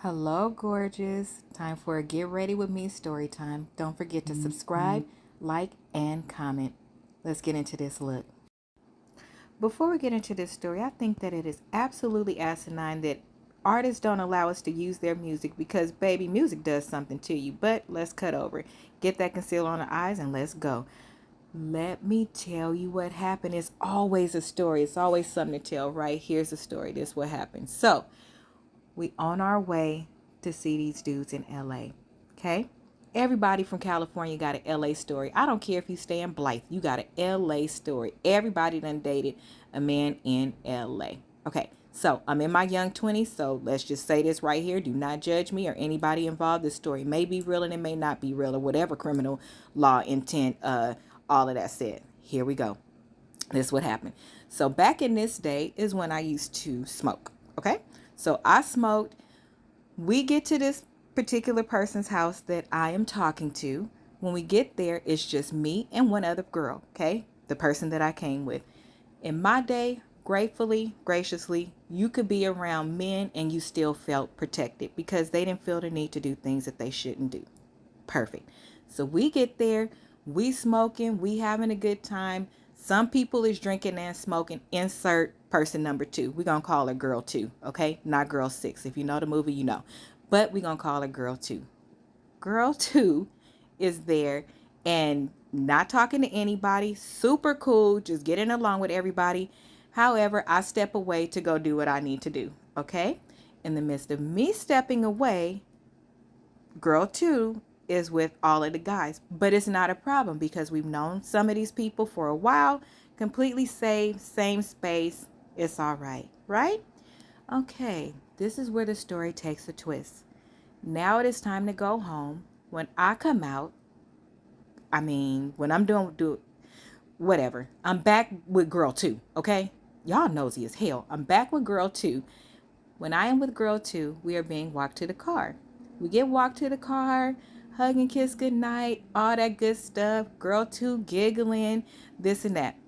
Hello, gorgeous. Time for a Get Ready with Me story time. Don't forget to subscribe, like, and comment. Let's get into this look. Before we get into this story, I think that it is absolutely asinine that artists don't allow us to use their music because, baby, music does something to you. But let's cut over it. Get that concealer on the eyes and let's go. Let me tell you what happened. It's always a story. It's always something to tell, right? Here's the story. This is what happened. So, we on our way to see these dudes in LA. Okay? Everybody from California got an LA story. I don't care if you stay in Blythe. You got an LA story. Everybody done dated a man in LA. Okay. So I'm in my young 20s. So let's just say this right here. Do not judge me or anybody involved. This story may be real and it may not be real or whatever criminal law intent, all of that said. Here we go. This is what happened. So back in this day is when I used to smoke. Okay. So I smoked. We get to this particular person's house that I am talking to. When we get there, it's just me and one other girl, okay? The person that I came with. In my day, gratefully, graciously, you could be around men and you still felt protected because they didn't feel the need to do things that they shouldn't do. Perfect. So we get there, we smoking, we having a good time. Some people is drinking and smoking. Insert person number 2. We're going to call her girl 2, okay? Not girl 6. If you know the movie, you know. But we're going to call her girl 2. Girl 2 is there and not talking to anybody. Super cool, just getting along with everybody. However, I step away to go do what I need to do, okay? In the midst of me stepping away, girl 2 is with all of the guys, but it's not a problem because we've known some of these people for a while, completely safe, same space. It's all right, right? Okay, this is where the story takes a twist. Now it is time to go home. When I come out, when I'm doing whatever, I'm back with girl 2, okay? Y'all nosy as hell. I'm back with girl 2. When I am with girl 2, we are being walked to the car. We get walked to the car, hug and kiss goodnight, all that good stuff. Girl 2 giggling, this and that.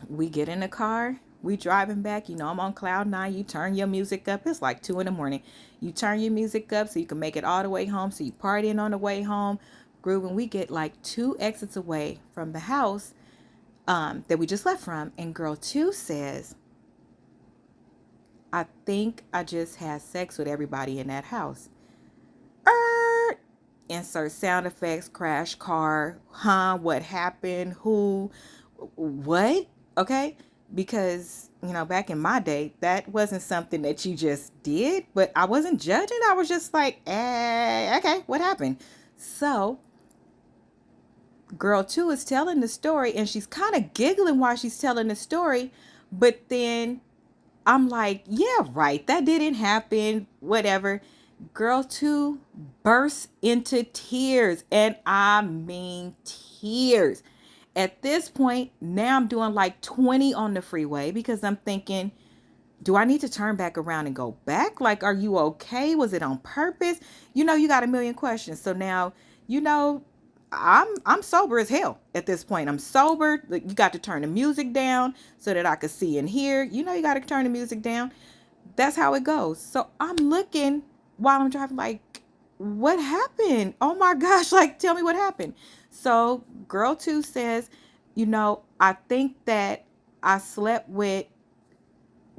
We get in the car. We driving back. You know, I'm on cloud 9. You turn your music up. It's like 2 a.m. You turn your music up so you can make it all the way home. So you partying on the way home. Grooving. We get like 2 exits away from the house that we just left from. And girl 2 says, I think I just had sex with everybody in that house. Insert sound effects, crash car, what happened, who, what, okay? Because, back in my day, that wasn't something that you just did, but I wasn't judging. I was just like, okay, what happened? So, girl 2 is telling the story, and she's kind of giggling while she's telling the story, but then I'm like, yeah, right, that didn't happen, whatever. Girl 2 bursts into tears, and I mean tears. At this point, now I'm doing like 20 on the freeway because I'm thinking, do I need to turn back around and go back? Like, are you okay? Was it on purpose? You got a million questions. So now, I'm sober as hell at this point. I'm sober. You got to turn the music down so that I could see and hear. You got to turn the music down. That's how it goes. So I'm looking while I'm driving like, what happened? Oh my gosh, like, tell me what happened. So girl 2 says, I think that I slept with,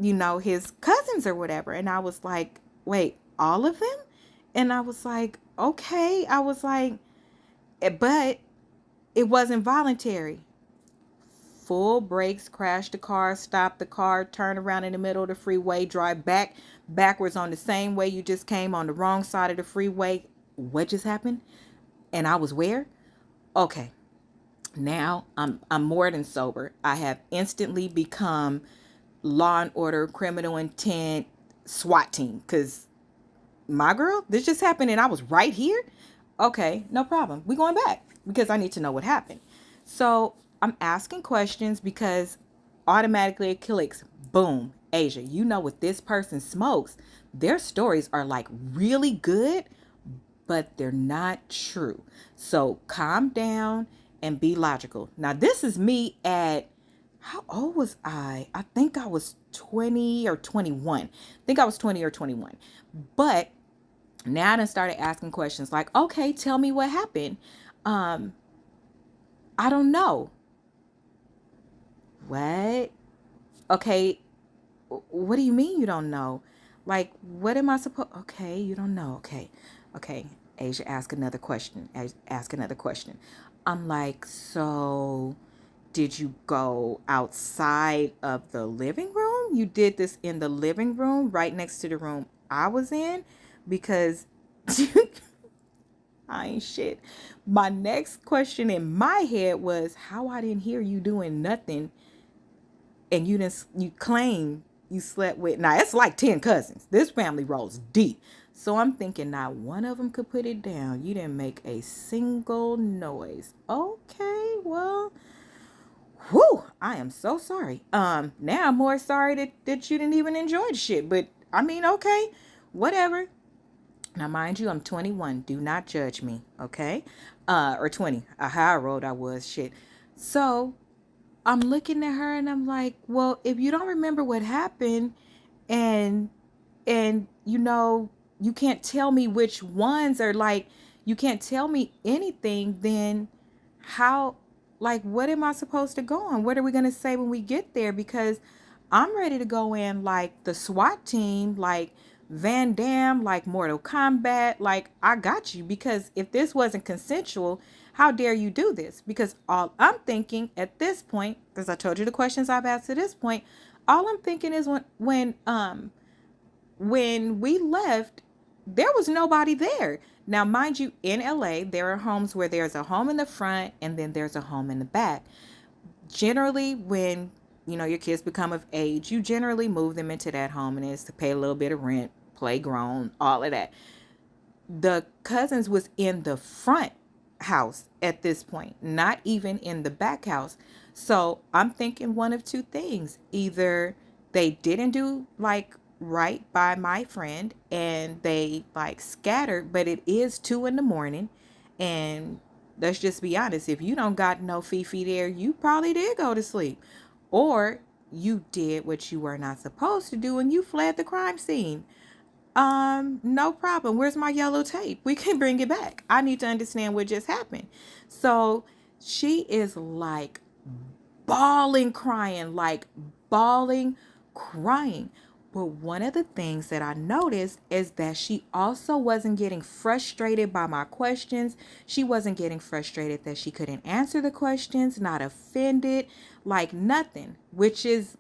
his cousins or whatever. And I was like, wait, all of them? And I was like, okay. I was like, but it wasn't voluntary. Full brakes, crash the car, stop the car, turn around in the middle of the freeway, drive backwards on the same way you just came on the wrong side of the freeway. What just happened? And I was where? Okay. Now I'm more than sober. I have instantly become Law and Order, Criminal Intent, SWAT team. Because my girl, this just happened and I was right here. Okay, no problem. We're going back because I need to know what happened. So I'm asking questions because automatically it clicks. Boom. Asia, what this person smokes. Their stories are like really good, but they're not true. So calm down and be logical. Now, this is me at, how old was I? I think I was 20 or 21. I think I was 20 or 21. But Now I done started asking questions like, okay, tell me what happened. I don't know. What? Okay, what do you mean you don't know? Like, what am I supposed? Okay, you don't know. Okay. Asia, ask another question. Ask another question. I'm like, so did you go outside of the living room? You did this in the living room right next to the room I was in? Because I ain't shit. My next question in my head was how I didn't hear you doing nothing, and you claim you slept with. Now it's like 10 cousins. This family rolls deep. So I'm thinking not one of them could put it down. You didn't make a single noise. Okay, well, whew, I am so sorry. Now I'm more sorry that you didn't even enjoy the shit. But I mean, okay, whatever. Now, mind you, I'm 21. Do not judge me, okay? Or 20. How old I was, shit. So I'm looking at her and I'm like, well, if you don't remember what happened, and you know, you can't tell me which ones are like, you can't tell me anything, then how, like, what am I supposed to go on? What are we going to say when we get there? Because I'm ready to go in like the SWAT team, like Van Damme, like Mortal Kombat, like I got you. Because if this wasn't consensual, how dare you do this? Because all I'm thinking at this point, because I told you the questions I've asked to this point, all I'm thinking is when we left, there was nobody there. Now, mind you, in LA, there are homes where there's a home in the front and then there's a home in the back. Generally, when your kids become of age, you generally move them into that home, and it's to pay a little bit of rent, play grown, all of that. The cousins was in the front house at this point, not even in the back house. So I'm thinking one of two things: either they didn't do like right by my friend and they like scattered, but it is 2 a.m, and let's just be honest, if you don't got no fifi there, you probably did go to sleep, or you did what you were not supposed to do and you fled the crime scene. No problem. Where's my yellow tape? We can bring it back. I need to understand what just happened. So she is like bawling, crying, like bawling, crying. But one of the things that I noticed is that she also wasn't getting frustrated by my questions. She wasn't getting frustrated that she couldn't answer the questions, not offended, like nothing, which is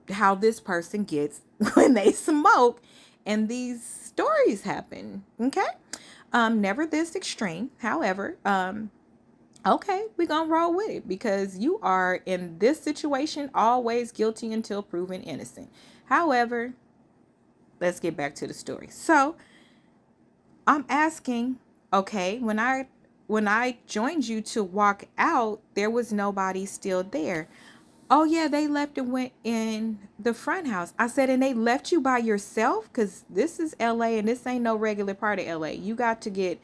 how this person gets when they smoke and these stories happen. Okay. Never this extreme. However, okay, we're gonna roll with it because you are in this situation always guilty until proven innocent. However, let's get back to the story. So I'm asking, okay, when I joined you to walk out, there was nobody still there. Oh yeah, they left and went in the front house. I said, and they left you by yourself? Because this is LA and this ain't no regular part of LA. You got to get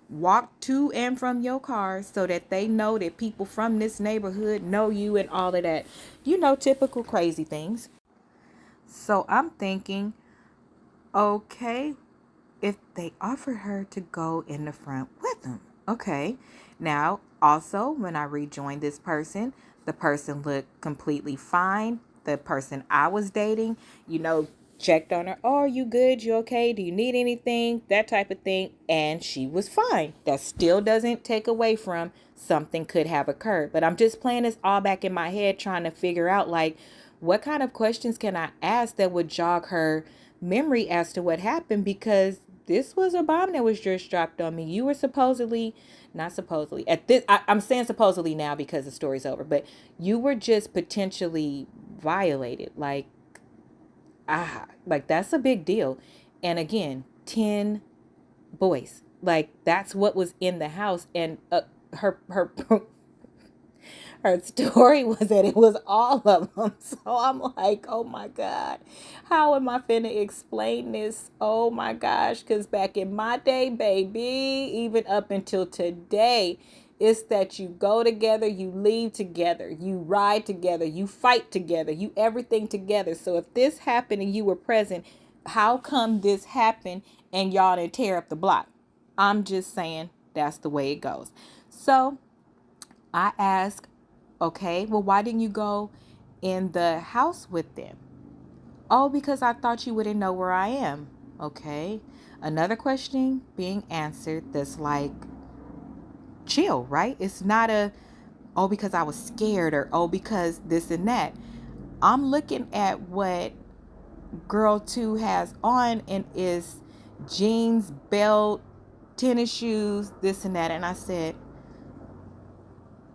walked to and from your car so that they know that people from this neighborhood know you and all of that. Typical crazy things. So I'm thinking, okay, if they offered her to go in the front with them. Okay. Now, also, when I rejoined this person, the person looked completely fine. The person I was dating, checked on her. Oh, are you good? You okay? Do you need anything? That type of thing. And she was fine. That still doesn't take away from something could have occurred. But I'm just playing this all back in my head, trying to figure out, like, what kind of questions can I ask that would jog her memory as to what happened? Because this was a bomb that was just dropped on me. You were supposedly, not supposedly, at this, I'm saying supposedly now because the story's over, but you were just potentially violated. Like that's a big deal. And again, 10 boys. Like that's what was in the house. And her her story was that it was all of them. So I'm like, oh my God, how am I finna explain this? Oh my gosh, because back in my day, baby, even up until today, it's that you go together, you leave together, you ride together, you fight together, you everything together. So if this happened and you were present, how come this happened and y'all didn't tear up the block? I'm just saying that's the way it goes. So I asked, okay, well, why didn't you go in the house with them? Oh, because I thought you wouldn't know where I am. Okay. Another question being answered that's like, chill, right? It's not a, oh, because I was scared, or oh, because this and that. I'm looking at what girl 2 has on, and is jeans, belt, tennis shoes, this and that. And I said,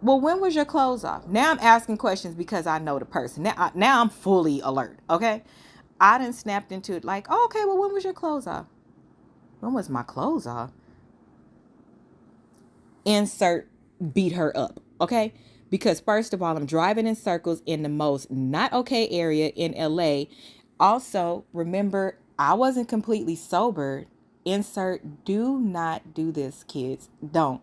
well, when was your clothes off? Now I'm asking questions because I know the person. Now I'm fully alert. Okay. I done snapped into it like, oh, okay, well, when was your clothes off? When was my clothes off? Insert beat her up. Okay. Because first of all, I'm driving in circles in the most not okay area in LA. Also, remember, I wasn't completely sober. Insert, do not do this, kids. Don't.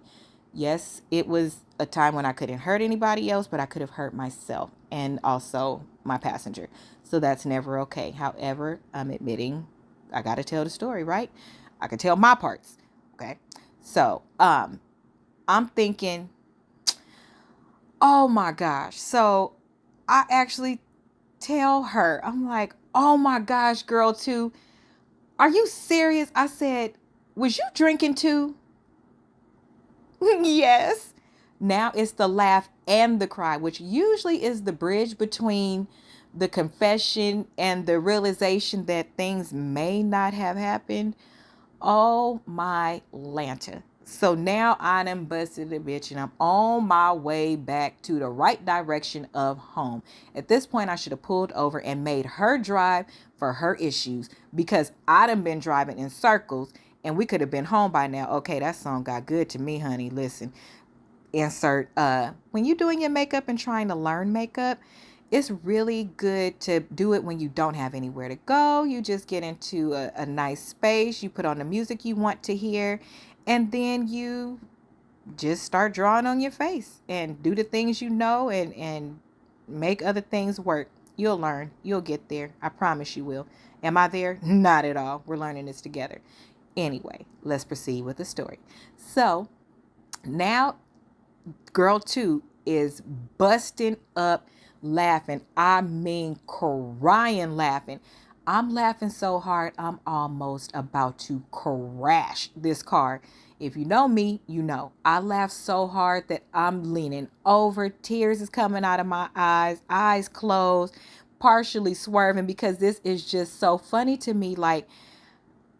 Yes, it was a time when I couldn't hurt anybody else, but I could have hurt myself and also my passenger. So that's never okay. However, I'm admitting I got to tell the story, right? I can tell my parts. Okay. So, I'm thinking, oh my gosh. So I actually tell her, I'm like, oh my gosh, girl 2, are you serious? I said, was you drinking too? Yes. Now it's the laugh and the cry, which usually is the bridge between the confession and the realization that things may not have happened. Oh my Lanta. So now I done busted the bitch and I'm on my way back to the right direction of home. At this point, I should have pulled over and made her drive for her issues, because I done been driving in circles and we could have been home by now. Okay, that song got good to me, honey. Listen, insert, when you're doing your makeup and trying to learn makeup, it's really good to do it when you don't have anywhere to go. You just get into a nice space, you put on the music you want to hear, and then you just start drawing on your face and do the things you know, and make other things work. You'll learn. You'll get there. I promise you will. Am I there? Not at all. We're learning this together. Anyway, let's proceed with the story. So now girl 2 is busting up laughing. I mean, crying laughing. I'm laughing so hard, I'm almost about to crash this car. If you know me, you know I laugh so hard that I'm leaning over. Tears is coming out of my eyes closed, partially swerving, because this is just so funny to me. Like,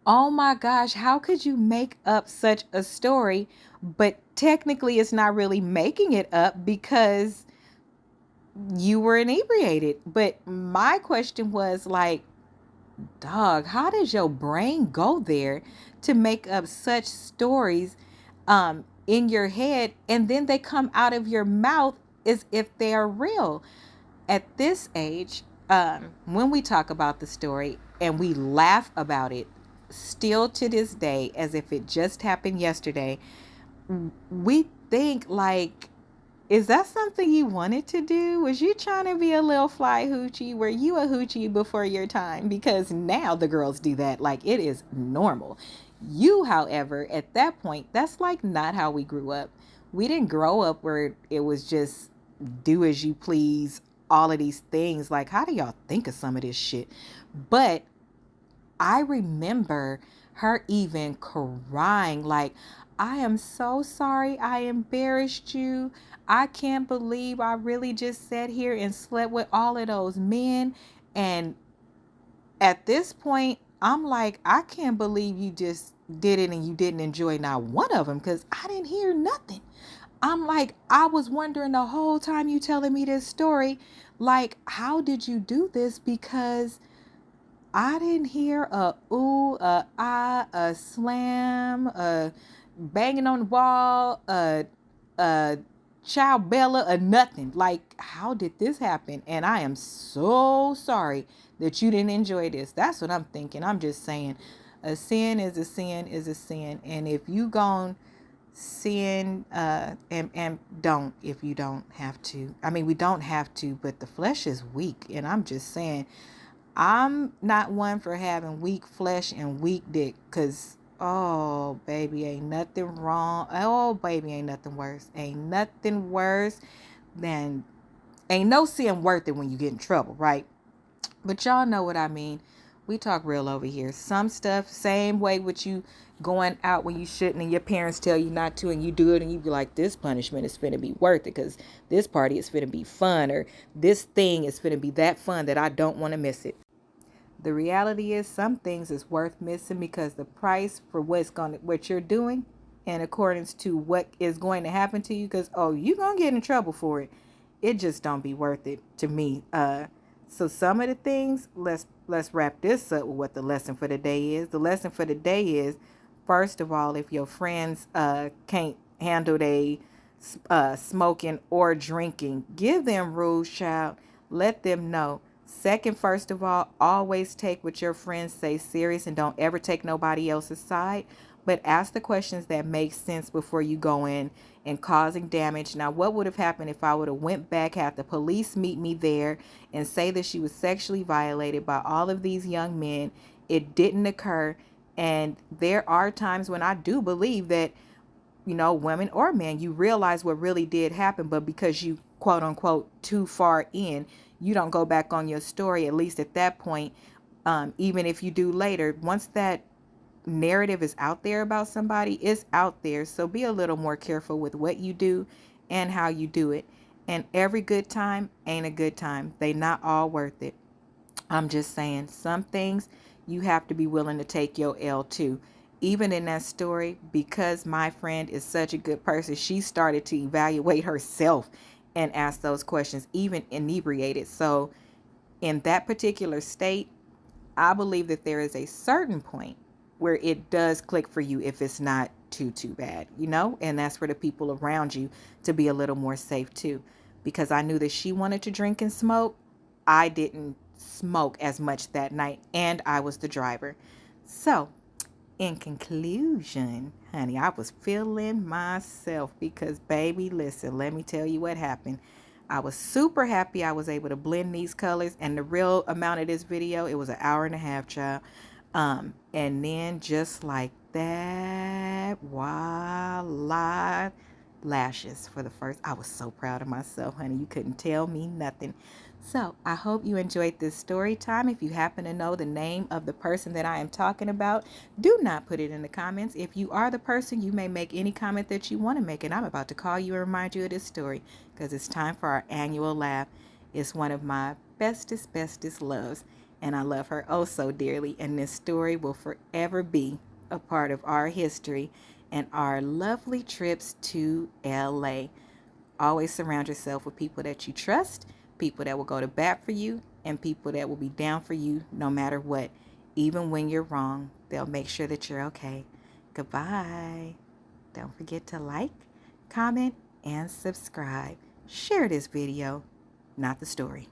oh my gosh, how could you make up such a story? But technically, it's not really making it up because you were inebriated. But my question was like, dog, how does your brain go there to make up such stories in your head, and then they come out of your mouth as if they are real? At this age, when we talk about the story and we laugh about it, still to this day, as if it just happened yesterday, we think like, is that something you wanted to do? Was you trying to be a little fly hoochie? Were you a hoochie before your time? Because now the girls do that like it is normal. You, however, at that point, that's like not how we grew up. We didn't grow up where it was just do as you please, all of these things. Like, how do y'all think of some of this shit? But I remember her even crying like, I am so sorry I embarrassed you. I can't believe I really just sat here and slept with all of those men. And at this point, I'm like, I can't believe you just did it and you didn't enjoy not one of them, because I didn't hear nothing. I'm like, I was wondering the whole time you telling me this story, like, how did you do this? Because I didn't hear a ooh, a ah, a slam, a banging on the wall, a child Bella, a nothing. Like, how did this happen? And I am so sorry that you didn't enjoy this. That's what I'm thinking. I'm just saying, a sin is a sin is a sin. And if you gon' sin, and don't, if you don't have to. I mean, we don't have to, but the flesh is weak. And I'm just saying, I'm not one for having weak flesh and weak dick, because, oh, baby, ain't nothing wrong. Oh, baby, ain't nothing worse. Ain't nothing worse than, ain't no sin worth it when you get in trouble, right? But y'all know what I mean. We talk real over here. Some stuff, same way with you going out when you shouldn't and your parents tell you not to and you do it and you be like, this punishment is finna be worth it because this party is finna be fun, or this thing is finna be that fun that I don't want to miss it. The reality is some things is worth missing because the price for what you're doing in accordance to what is going to happen to you, because you're gonna get in trouble for it. It just don't be worth it to me. So some of the things, let's wrap this up with what the lesson for the day is. The lesson for the day is, first of all, if your friends can't handle they smoking or drinking, give them rules, child. Let them know. Second, first of all, always take what your friends say serious and don't ever take nobody else's side, but ask the questions that make sense before you go in and causing damage. Now, what would have happened if I would have went back, had the police meet me there and say that she was sexually violated by all of these young men? It didn't occur. And there are times when I do believe that, women or men, you realize what really did happen, but because you quote unquote too far in, you don't go back on your story, at least at that point. Even if you do later, once that narrative is out there about somebody, it's out there. So be a little more careful with what you do and how you do it. And every good time ain't a good time. They not all worth it. I'm just saying, some things you have to be willing to take your L too. Even in that story, because my friend is such a good person, she started to evaluate herself and ask those questions, even inebriated. So in that particular state, I believe that there is a certain point where it does click for you if it's not too bad, and that's for the people around you to be a little more safe too. Because I knew that she wanted to drink and smoke. I didn't smoke as much that night, and I was the driver. So in conclusion, honey, I was feeling myself because, baby, listen, let me tell you what happened. I was super happy I was able to blend these colors, and the real amount of this video, it was an hour and a half, child. And then just like that, voila, lashes for the first. I was so proud of myself, honey. You couldn't tell me nothing. So I hope you enjoyed this story time. If you happen to know the name of the person that I am talking about, do not put it in the comments. If you are the person, you may make any comment that you want to make, and I'm about to call you and remind you of this story because it's time for our annual laugh. It's one of my bestest loves, and I love her oh so dearly, and this story will forever be a part of our history and our lovely trips to LA. Always surround yourself with people that you trust, people that will go to bat for you, and people that will be down for you no matter what. Even when you're wrong, they'll make sure that you're okay. Goodbye. Don't forget to like, comment, and subscribe. Share this video, not the story.